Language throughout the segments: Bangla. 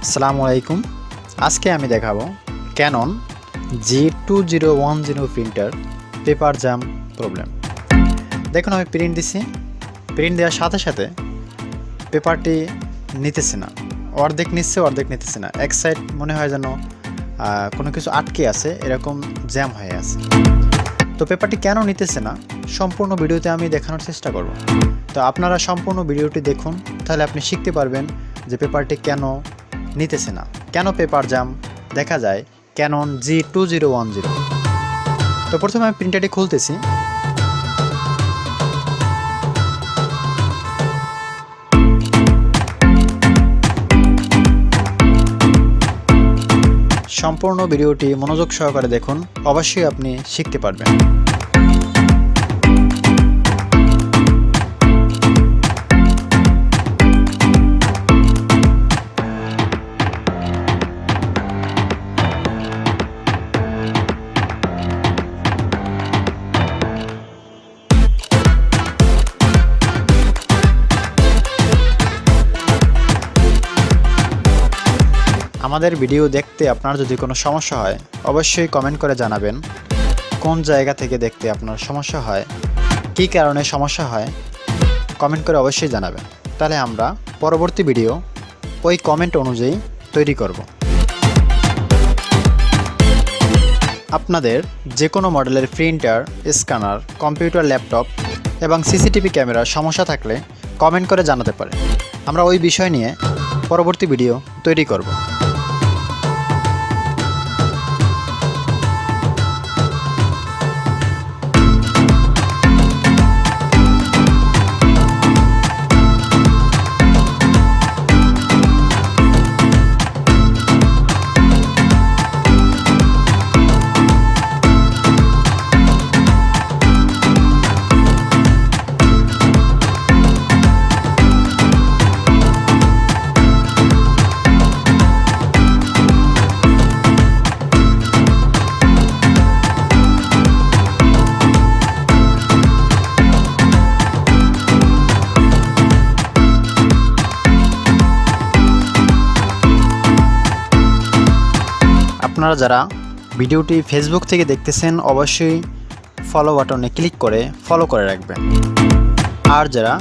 আসসালামু আলাইকুম। আজকে আমি দেখাবো Canon g2010 printer paper jam problem. দেখুন আমি প্রিন্ট দিছি, প্রিন্ট দেওয়ার সাথে সাথে পেপারটি নিতেছে না, অর্ধেক নিচ্ছে অর্ধেক নিতেছে না। এক সাইড মনে হয় যেন কোনো কিছু আটকে আছে, এরকম জ্যাম হয়ে আছে। তো পেপারটি কেন নিতেছে না সম্পূর্ণ ভিডিওতে আমি দেখানোর চেষ্টা করব। তো আপনারা সম্পূর্ণ ভিডিওটি দেখুন, তাহলে আপনি শিখতে পারবেন যে পেপারটি কেন নিতেছে না, কেন পেপার জ্যাম দেখা যায় Canon g2010। তো প্রথমে আমি প্রিন্টারটি খুলতেছি। সম্পূর্ণ ভিডিওটি মনোযোগ সহকারে দেখুন, অবশ্যই আপনি শিখতে পারবেন। আমাদের ভিডিও দেখতে আপনার যদি কোনো সমস্যা হয় অবশ্যই কমেন্ট করে জানাবেন। কোন জায়গা থেকে দেখতে আপনার সমস্যা হয়, কী কারণে সমস্যা হয়, কমেন্ট করে অবশ্যই জানাবেন। তাহলে আমরা পরবর্তী ভিডিও ওই কমেন্ট অনুযায়ী তৈরি করব। আপনাদের যে কোনো মডেলের প্রিন্টার, স্ক্যানার, কম্পিউটার, ল্যাপটপ এবং সিসিটিভি ক্যামেরার সমস্যা থাকলে কমেন্ট করে জানাতে পারেন। আমরা ওই বিষয় নিয়ে পরবর্তী ভিডিও তৈরি করব। আপনারা যারা ভিডিওটি ফেসবুক থেকে দেখতেছেন অবশ্যই ফলো বাটনে ক্লিক করে ফলো করে রাখবেন। আর যারা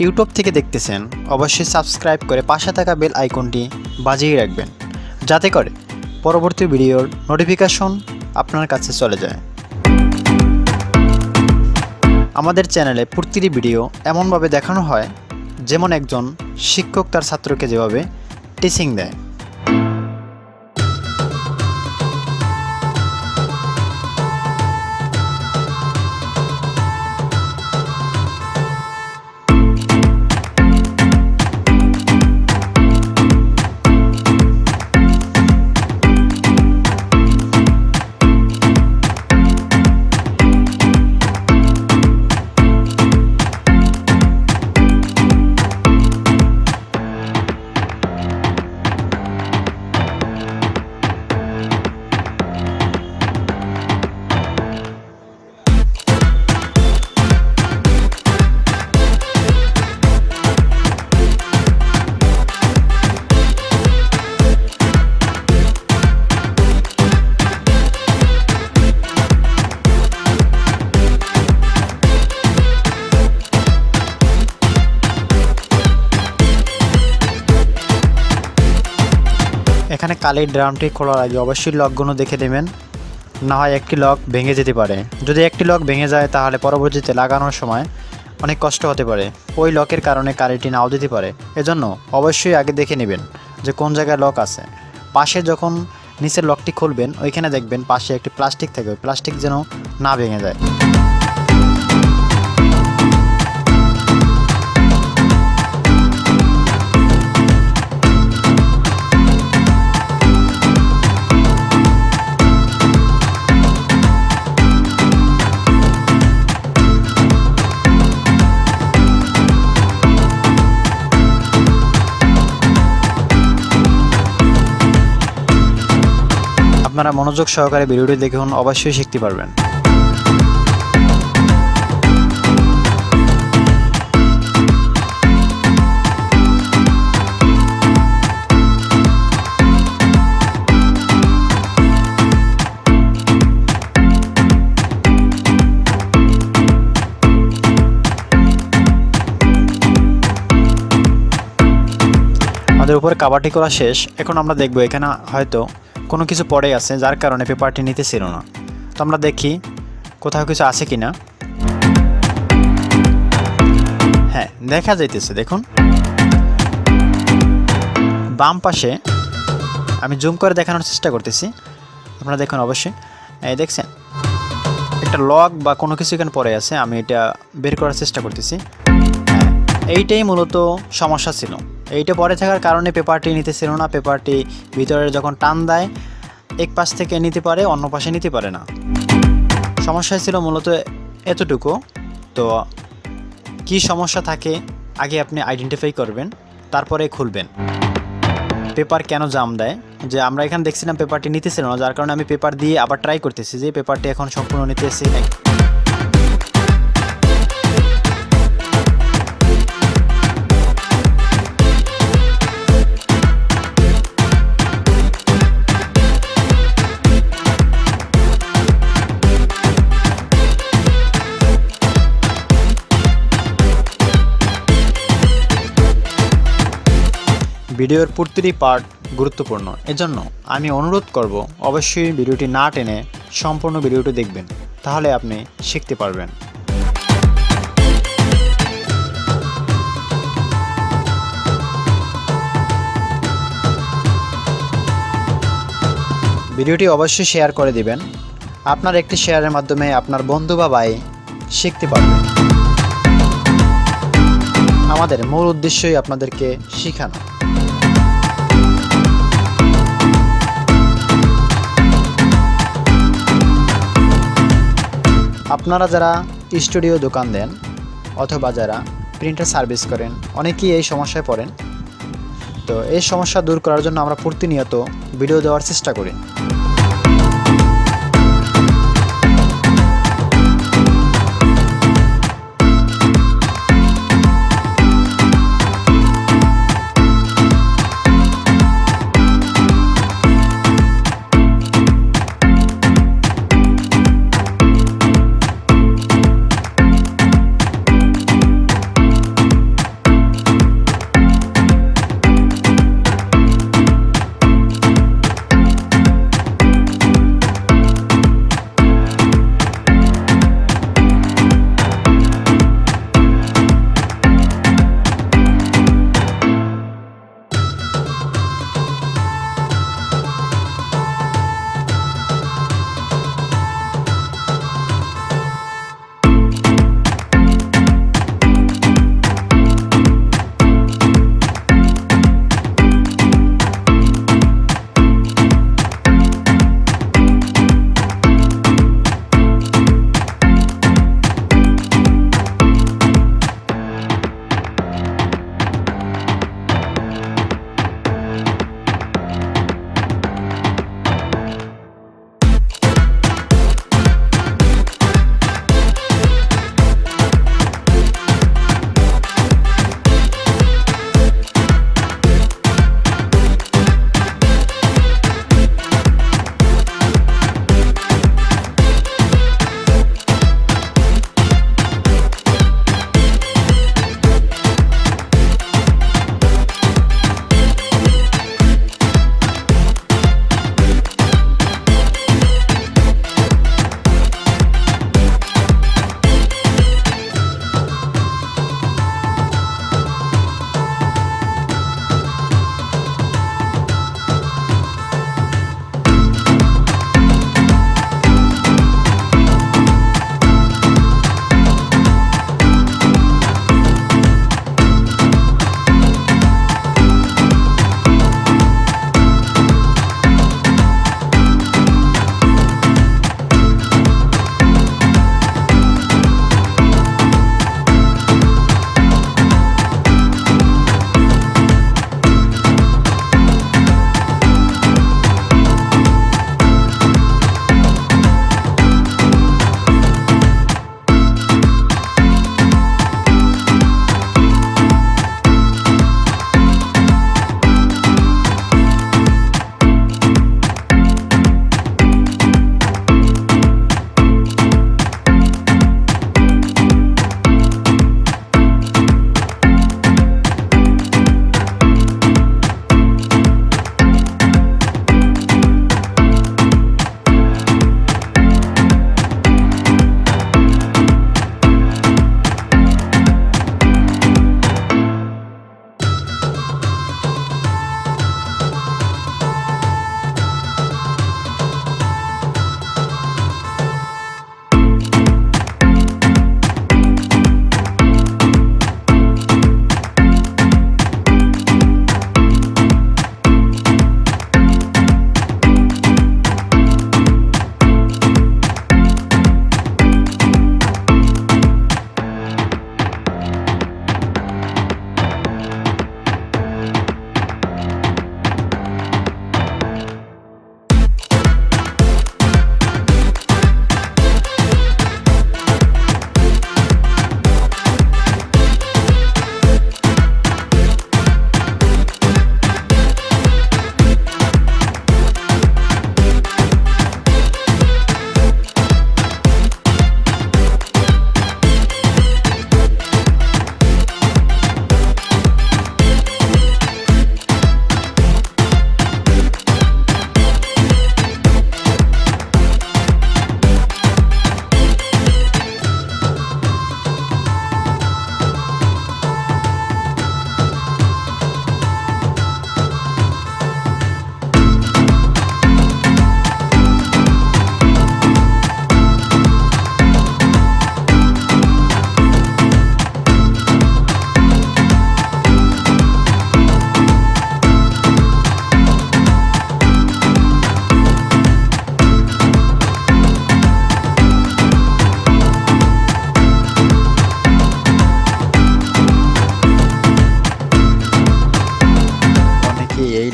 ইউটিউব থেকে দেখতেছেন অবশ্যই সাবস্ক্রাইব করে পাশে থাকা বেল আইকনটি বাজিয়ে রাখবেন, যাতে করে পরবর্তী ভিডিওর নোটিফিকেশন আপনার কাছে চলে যায়। আমাদের চ্যানেলে প্রতিটি ভিডিও এমনভাবে দেখানো হয় যেমন একজন শিক্ষক তার ছাত্রকে যেভাবে টিচিং দেয়। এখানে কালির ড্রামটি খোলার আগে অবশ্যই লকগুলো দেখে নেবেন, না হয় একটি লক ভেঙে যেতে পারে। যদি একটি লক ভেঙে যায় তাহলে পরবর্তীতে লাগানোর সময় অনেক কষ্ট হতে পারে, ওই লকের কারণে কালিটি নাও দিতে পারে। এজন্য অবশ্যই আগে দেখে নেবেন যে কোন জায়গায় লক আছে। পাশে যখন নিচের লকটি খুলবেন ওইখানে দেখবেন পাশে একটি প্লাস্টিক থাকে, ওই প্লাস্টিক যেন না ভেঙে যায়। আপনারা মনোযোগ সহকারে ভিডিওটি দেখুন, অবশ্যই শিখতে পারবেন। আমাদের উপরে কাভারটি করা শেষ। এখন আমরা দেখব এখানে হয়তো কোনো কিছু পড়ে আছে যার কারণে পেপারটি নিতেছিল না। তো আমরা দেখি কোথাও কিছু আছে কিনা। হ্যাঁ, দেখা যাইতেছে, দেখুন বাম পাশে। আমি জুম করে দেখানোর চেষ্টা করতেছি, আপনারা দেখুন অবশ্যই। এই দেখছেন একটা লক বা কোনো কিছু এখানে পড়ে আছে, আমি এটা বের করার চেষ্টা করতেছি। হ্যাঁ, এইটাই মূলত সমস্যা ছিল। এইটা পড়ে থাকার কারণে পেপারটি নিতেছিল না। পেপারটি ভিতরে যখন টান দেয় এক পাশ থেকে নিতে পারে, অন্য পাশে নিতে পারে না। সমস্যা ছিল মূলত এতটুকু। তো কি সমস্যা থাকে আগে আপনি আইডেন্টিফাই করবেন, তারপরে খুলবেন। পেপার কেন জাম দেয়, যে আমরা এখানে দেখছিলাম পেপারটি নিতেছিল না, যার কারণে আমি পেপার দিয়ে আবার ট্রাই করতেছি যে পেপারটি এখন সম্পূর্ণ নিতেছি নাই। ভিডিওর প্রতিটি পার্ট গুরুত্বপূর্ণ, এজন্য আমি অনুরোধ করব অবশ্যই ভিডিওটি না টেনে সম্পূর্ণ ভিডিওটি দেখবেন, তাহলে আপনি শিখতে পারবেন। ভিডিওটি অবশ্যই শেয়ার করে দিবেন। আপনার একটি শেয়ারের মাধ্যমে আপনার বন্ধু বা ভাই শিখতে পারবে। আমাদের মূল উদ্দেশ্যই আপনাদেরকে শেখানো। আপনারা যারা স্টুডিও দোকান দেন অথবা যারা প্রিন্টার সার্ভিস করেন, অনেকেই এই সমস্যায় পড়েন। তো এই সমস্যা দূর করার জন্য আমরা প্রতিনিয়ত ভিডিও দেওয়ার চেষ্টা করি।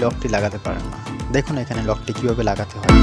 লকটি লাগাতে পারেন না। দেখুন এখানে লকটি কিভাবে লাগাতে হয়।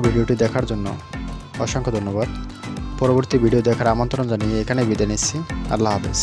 ভিডিওটি দেখার জন্য অসংখ্য ধন্যবাদ। পরবর্তী ভিডিও দেখার আমন্ত্রণ জানিয়ে এখানে বিদায় নিচ্ছি। আল্লাহ হাফেজ।